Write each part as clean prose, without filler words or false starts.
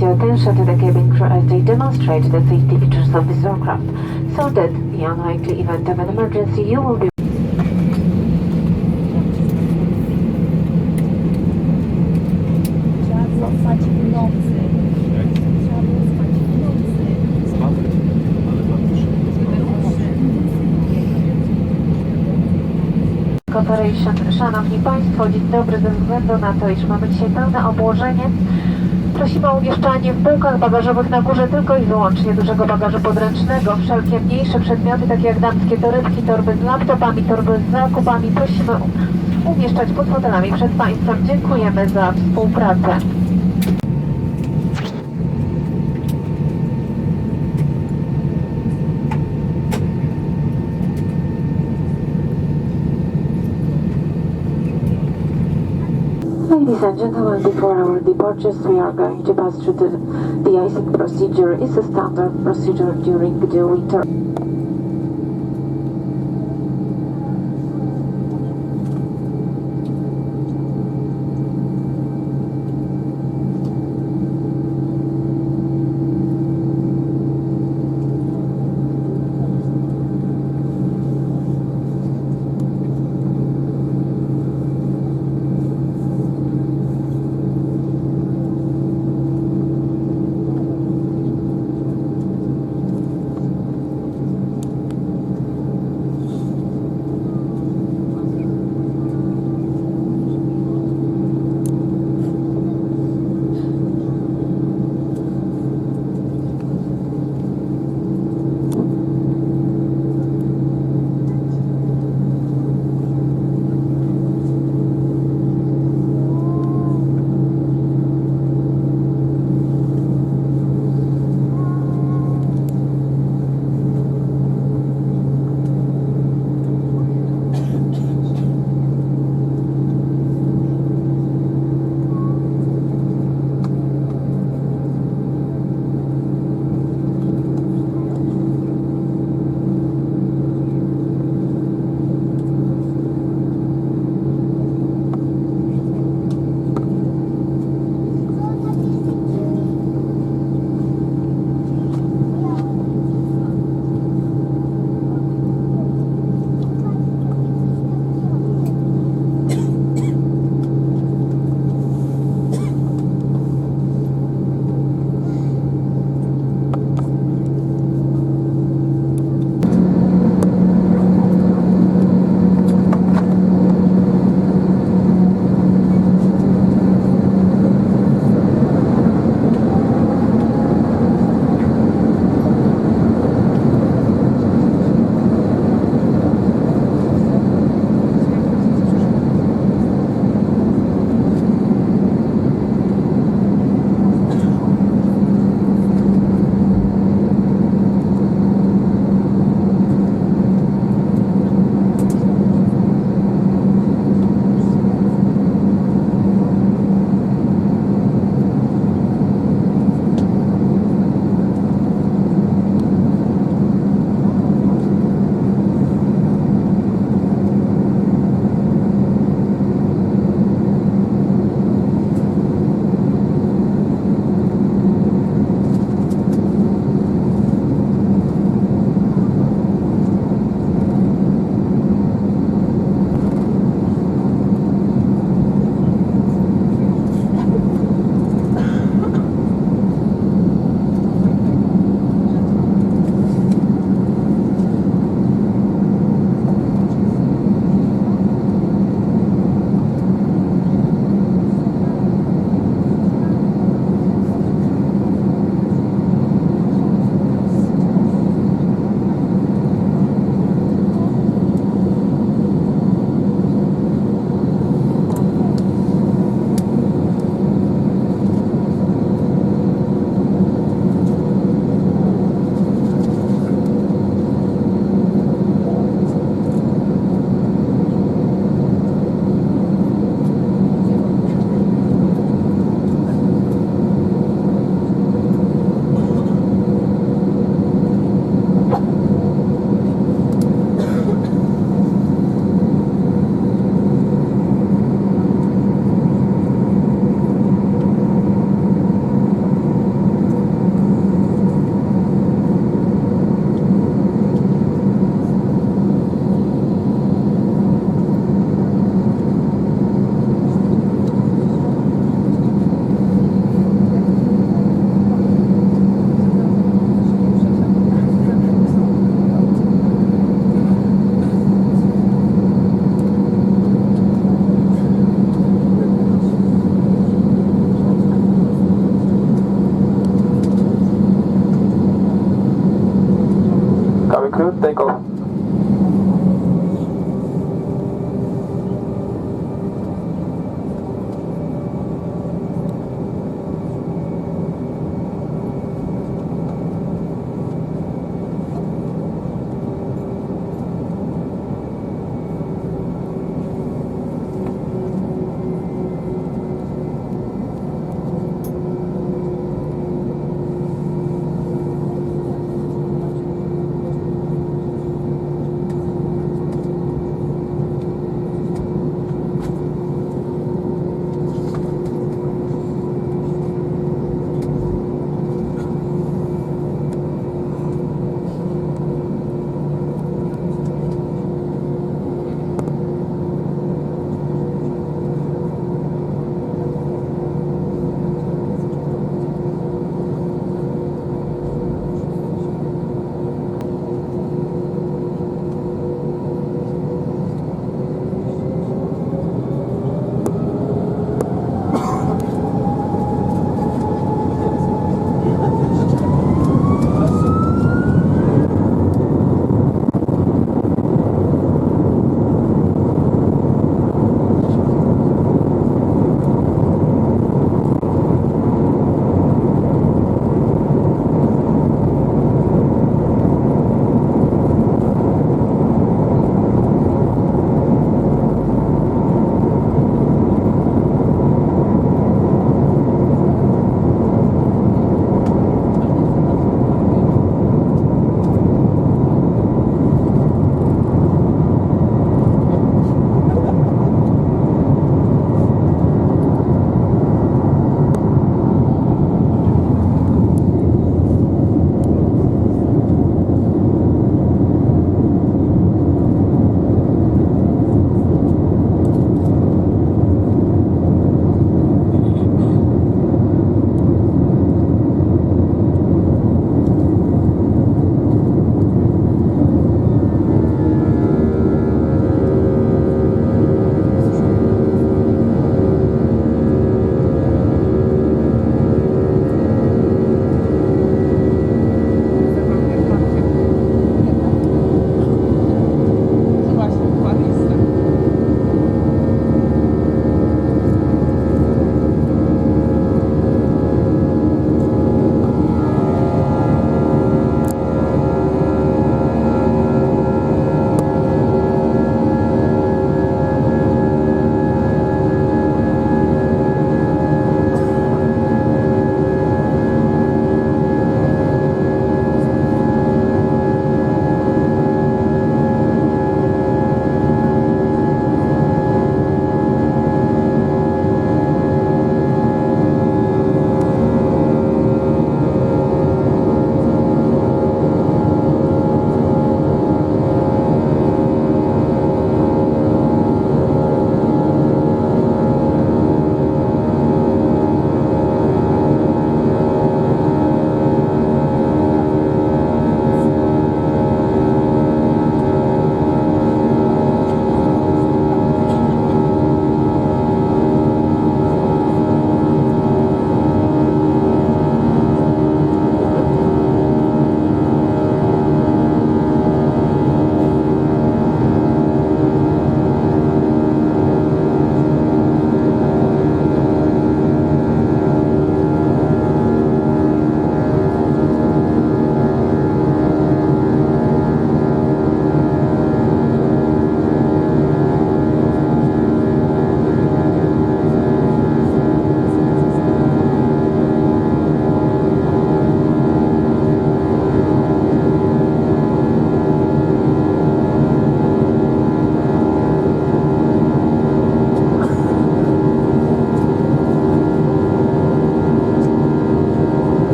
Your attention to the cabin crew as they demonstrate the safety features of this aircraft, so that in the unlikely event of an emergency, you will be Corporation. Szanowni Państwo, dzień dobry. Ze względu na to, iż mamy dzisiaj pełne obłożenie, prosimy o umieszczanie w półkach bagażowych na górze tylko i wyłącznie dużego bagażu podręcznego. Wszelkie mniejsze przedmioty, takie jak damskie torebki, torby z laptopami, torby z zakupami, prosimy umieszczać pod fotelami przed Państwem. Dziękujemy za współpracę. Ladies and gentlemen, before our departures, we are going to pass through the icing procedure. It's a standard procedure during the winter. good, take off.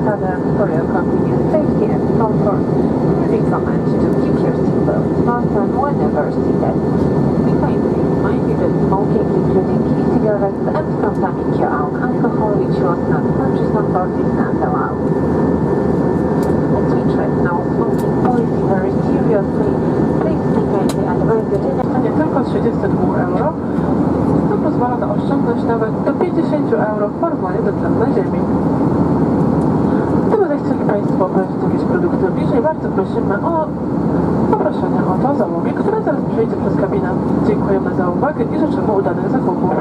Southern for your convenience, safety and comfort. We recommend to keep your seatbelt fastened whenever seated. We kindly remind you that smoking, including e-cigarettes and consuming your own alcohol, which was not purchased on board, is not allowed. As we treat no smoking policy very seriously, please be kindly advised that in Nie tylko 32 euro, to pozwala na oszczędność nawet do 50 euro w porównaniu do cen na ziemi. Gdyby zechcieli Państwo obejrzeć jakieś produkty bliżej, bardzo prosimy o poproszenie o to zamówienie, które zaraz przejdzie przez kabinę. Dziękujemy za uwagę i życzymy udanych zakupów.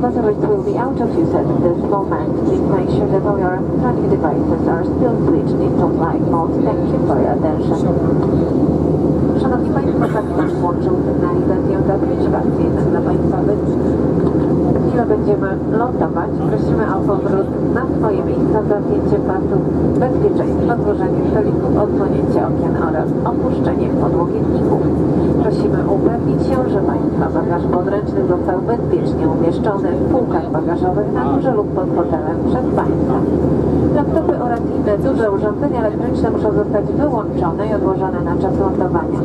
batteries will be out of use at this moment. Please make sure that all your electronic devices are still switched into flight mode. Thank you for your attention. Szanowni Państwo, kabinę włączył sygnalizację za 5 razy dla Państwa chwilę będziemy lądować. Prosimy o powrót na swoje miejsca, zamknięcie pasów bezpieczeństwa, złożenie stolików, odsłonięcie okien oraz opuszczenie podłokietników. Prosimy upewnić się, że Państwa bagaż podręczny został bezpiecznie umieszczony w półkach bagażowych na górze lub pod fotelem przez Państwa. Laptopy oraz inne duże urządzenia elektryczne muszą zostać wyłączone i odłożone na czas lądowania.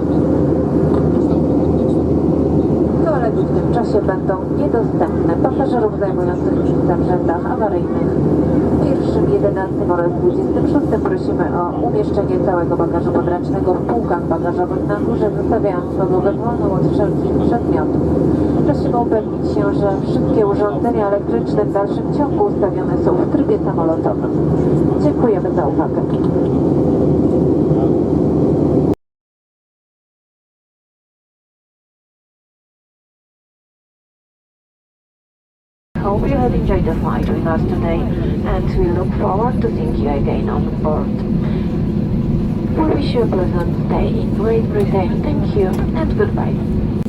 Toalety w tym czasie będą niedostępne pasażerów zajmujących miejsca w rzędach awaryjnych. W pierwszym, 11 oraz 26 prosimy o umieszczenie całego bagażu podręcznego w półkach bagażowych na górze, zostawiając podłogę wolną od wszelkich przedmiotów. Prosimy upewnić się, że wszystkie urządzenia elektryczne w dalszym ciągu ustawione są w trybie samolotowym. Dziękujemy za uwagę. Hope you have enjoyed the flight with us today, and we look forward to seeing you again on board. We wish you a pleasant stay in Great Britain. Thank you and goodbye.